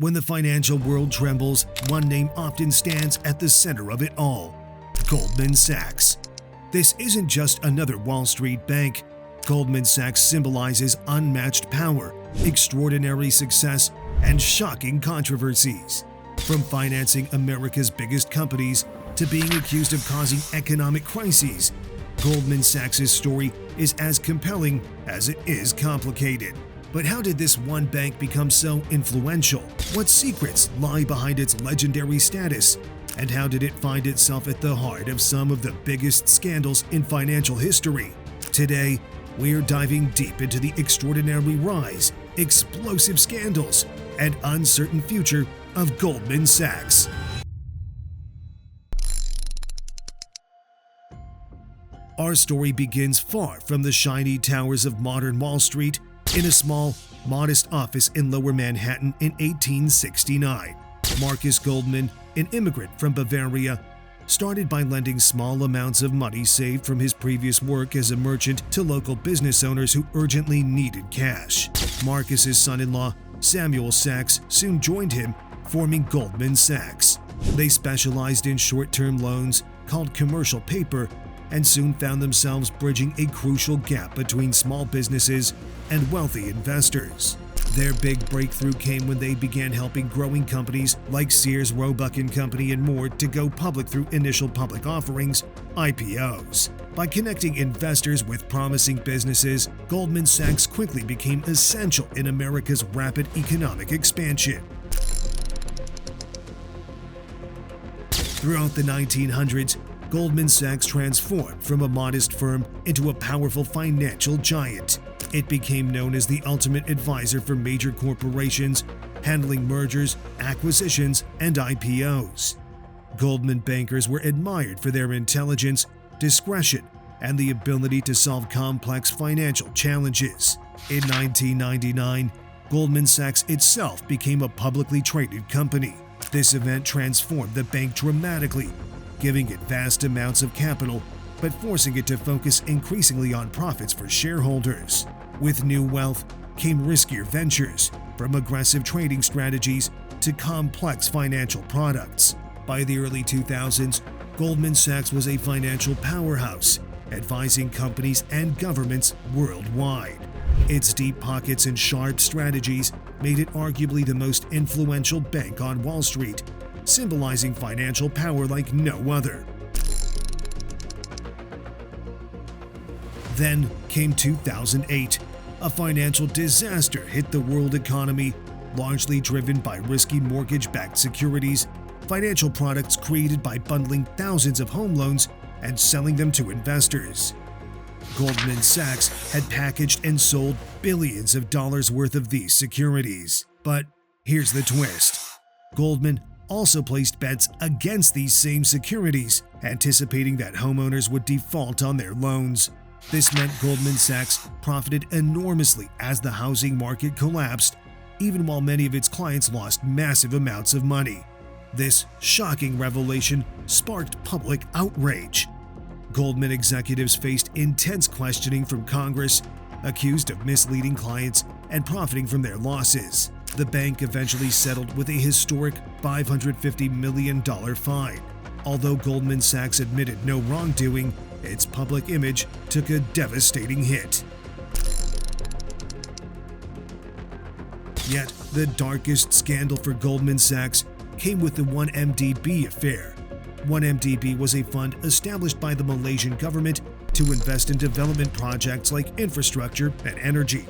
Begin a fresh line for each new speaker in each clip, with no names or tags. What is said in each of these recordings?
When the financial world trembles, one name often stands at the center of it all: Goldman Sachs. This isn't just another Wall Street bank. Goldman Sachs symbolizes unmatched power, extraordinary success, and shocking controversies. From financing America's biggest companies to being accused of causing economic crises, Goldman Sachs' story is as compelling as it is complicated. But how did this one bank become so influential? What secrets lie behind its legendary status? And how did it find itself at the heart of some of the biggest scandals in financial history? Today, we're diving deep into the extraordinary rise, explosive scandals, and uncertain future of Goldman Sachs. Our story begins far from the shiny towers of modern Wall Street, in a small, modest office in Lower Manhattan in 1869. Marcus Goldman, an immigrant from Bavaria, started by lending small amounts of money saved from his previous work as a merchant to local business owners who urgently needed cash. Marcus's son-in-law, Samuel Sachs, soon joined him, forming Goldman Sachs. They specialized in short-term loans called commercial paper and soon found themselves bridging a crucial gap between small businesses and wealthy investors. Their big breakthrough came when they began helping growing companies like Sears, Roebuck & Company and more to go public through initial public offerings, IPOs. By connecting investors with promising businesses, Goldman Sachs quickly became essential in America's rapid economic expansion. Throughout the 1900s, Goldman Sachs transformed from a modest firm into a powerful financial giant. It became known as the ultimate advisor for major corporations, handling mergers, acquisitions, and IPOs. Goldman bankers were admired for their intelligence, discretion, and the ability to solve complex financial challenges. In 1999, Goldman Sachs itself became a publicly traded company. This event transformed the bank dramatically, giving it vast amounts of capital, but forcing it to focus increasingly on profits for shareholders. With new wealth came riskier ventures, from aggressive trading strategies to complex financial products. By the early 2000s, Goldman Sachs was a financial powerhouse, advising companies and governments worldwide. Its deep pockets and sharp strategies made it arguably the most influential bank on Wall Street, symbolizing financial power like no other. Then came 2008. A financial disaster hit the world economy, largely driven by risky mortgage-backed securities, financial products created by bundling thousands of home loans and selling them to investors. Goldman Sachs had packaged and sold billions of dollars worth of these securities. But here's the twist. Goldman also placed bets against these same securities, anticipating that homeowners would default on their loans. This meant Goldman Sachs profited enormously as the housing market collapsed, even while many of its clients lost massive amounts of money. This shocking revelation sparked public outrage. Goldman executives faced intense questioning from Congress, accused of misleading clients and profiting from their losses. The bank eventually settled with a historic $550 million fine. Although Goldman Sachs admitted no wrongdoing, its public image took a devastating hit. Yet, the darkest scandal for Goldman Sachs came with the 1MDB affair. 1MDB was a fund established by the Malaysian government to invest in development projects like infrastructure and energy.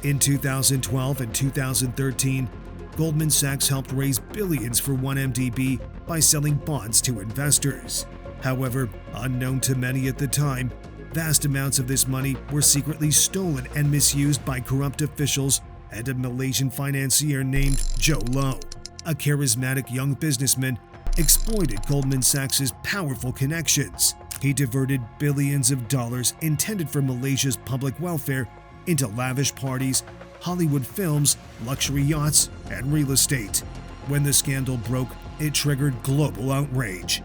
In 2012 and 2013, Goldman Sachs helped raise billions for 1MDB by selling bonds to investors. However, unknown to many at the time, vast amounts of this money were secretly stolen and misused by corrupt officials and a Malaysian financier named Joe Low. A charismatic young businessman exploited Goldman Sachs' powerful connections. He diverted billions of dollars intended for Malaysia's public welfare into lavish parties, Hollywood films, luxury yachts, and real estate. When the scandal broke, it triggered global outrage.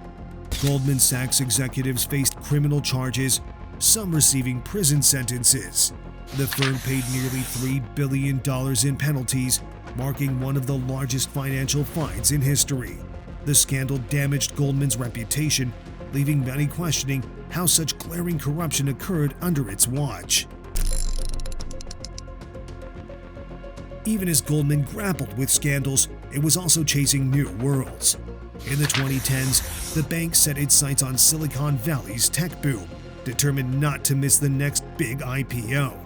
Goldman Sachs executives faced criminal charges, some receiving prison sentences. The firm paid nearly $3 billion in penalties, marking one of the largest financial fines in history. The scandal damaged Goldman's reputation, leaving many questioning how such glaring corruption occurred under its watch. Even as Goldman grappled with scandals, it was also chasing new worlds. In the 2010s, the bank set its sights on Silicon Valley's tech boom, determined not to miss the next big IPO.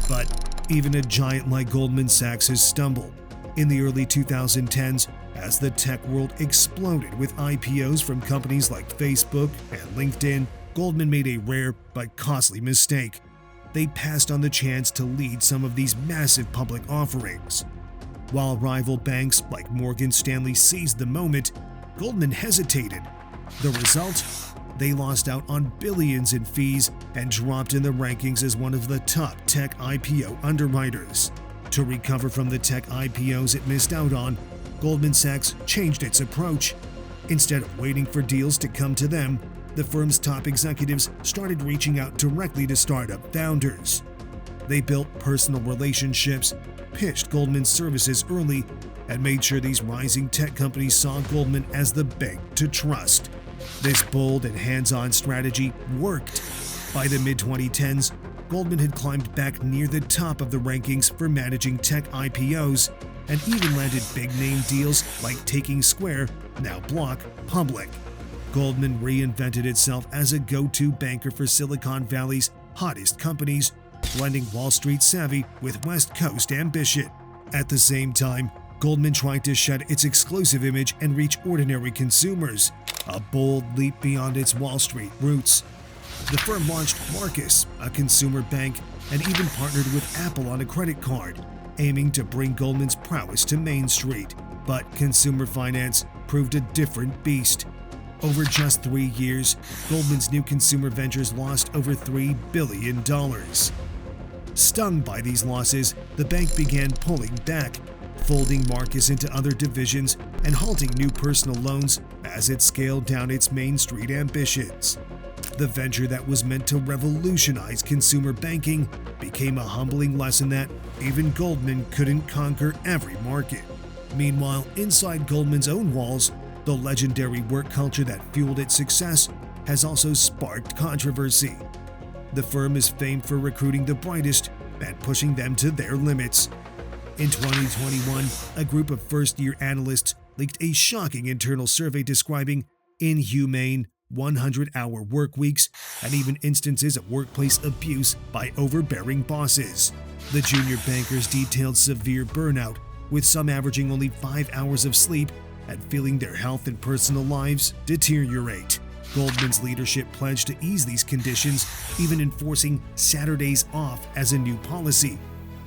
But even a giant like Goldman Sachs has stumbled. In the early 2010s, as the tech world exploded with IPOs from companies like Facebook and LinkedIn, Goldman made a rare but costly mistake. They passed on the chance to lead some of these massive public offerings. While rival banks like Morgan Stanley seized the moment, Goldman hesitated. The result? They lost out on billions in fees and dropped in the rankings as one of the top tech IPO underwriters. To recover from the tech IPOs it missed out on, Goldman Sachs changed its approach. Instead of waiting for deals to come to them, the firm's top executives started reaching out directly to startup founders. They built personal relationships, pitched Goldman's services early, and made sure these rising tech companies saw Goldman as the bank to trust. This bold and hands-on strategy worked. By the mid-2010s, Goldman had climbed back near the top of the rankings for managing tech IPOs and even landed big-name deals like taking Square, now Block, public. Goldman reinvented itself as a go-to banker for Silicon Valley's hottest companies, blending Wall Street savvy with West Coast ambition. At the same time, Goldman tried to shed its exclusive image and reach ordinary consumers, a bold leap beyond its Wall Street roots. The firm launched Marcus, a consumer bank, and even partnered with Apple on a credit card, aiming to bring Goldman's prowess to Main Street. But consumer finance proved a different beast. Over just 3 years, Goldman's new consumer ventures lost over $3 billion. Stung by these losses, the bank began pulling back, folding Marcus into other divisions and halting new personal loans as it scaled down its Main Street ambitions. The venture that was meant to revolutionize consumer banking became a humbling lesson that even Goldman couldn't conquer every market. Meanwhile, inside Goldman's own walls, the legendary work culture that fueled its success has also sparked controversy. The firm is famed for recruiting the brightest and pushing them to their limits. In 2021, a group of first-year analysts leaked a shocking internal survey describing inhumane 100-hour work weeks and even instances of workplace abuse by overbearing bosses. The junior bankers detailed severe burnout, with some averaging only 5 hours of sleep and feeling their health and personal lives deteriorate. Goldman's leadership pledged to ease these conditions, even enforcing Saturdays off as a new policy.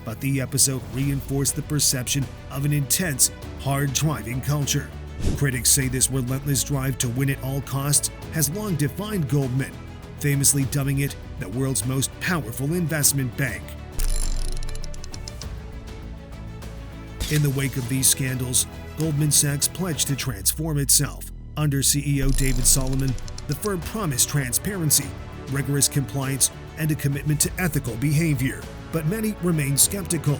But the episode reinforced the perception of an intense, hard-driving culture. Critics say this relentless drive to win at all costs has long defined Goldman, famously dubbing it the world's most powerful investment bank. In the wake of these scandals, Goldman Sachs pledged to transform itself. Under CEO David Solomon, the firm promised transparency, rigorous compliance, and a commitment to ethical behavior. But many remain skeptical.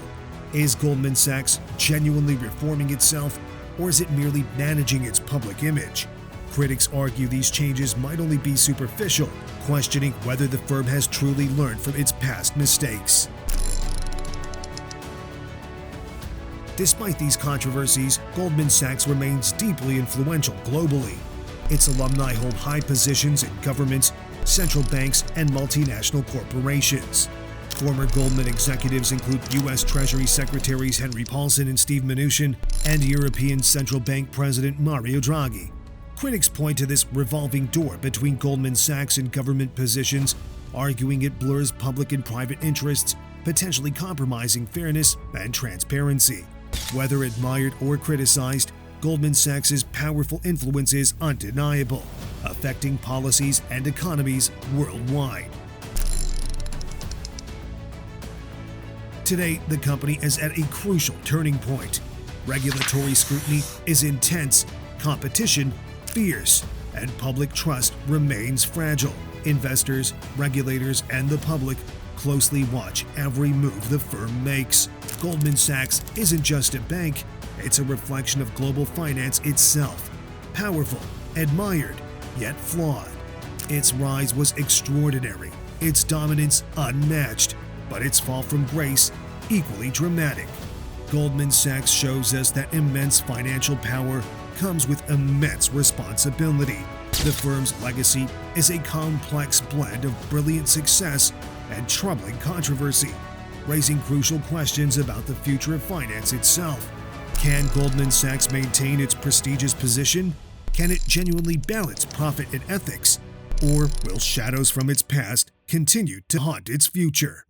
Is Goldman Sachs genuinely reforming itself, or is it merely managing its public image? Critics argue these changes might only be superficial, questioning whether the firm has truly learned from its past mistakes. Despite these controversies, Goldman Sachs remains deeply influential globally. Its alumni hold high positions in governments, central banks, and multinational corporations. Former Goldman executives include U.S. Treasury Secretaries Henry Paulson and Steve Mnuchin, and European Central Bank President Mario Draghi. Critics point to this revolving door between Goldman Sachs and government positions, arguing it blurs public and private interests, potentially compromising fairness and transparency. Whether admired or criticized, Goldman Sachs's powerful influence is undeniable, affecting policies and economies worldwide. Today, the company is at a crucial turning point. Regulatory scrutiny is intense, competition fierce, and public trust remains fragile. Investors, regulators, and the public closely watch every move the firm makes. Goldman Sachs isn't just a bank, it's a reflection of global finance itself. Powerful, admired, yet flawed. Its rise was extraordinary, its dominance unmatched, but its fall from grace equally dramatic. Goldman Sachs shows us that immense financial power comes with immense responsibility. The firm's legacy is a complex blend of brilliant success and troubling controversy, raising crucial questions about the future of finance itself. Can Goldman Sachs maintain its prestigious position? Can it genuinely balance profit and ethics? Or will shadows from its past continue to haunt its future?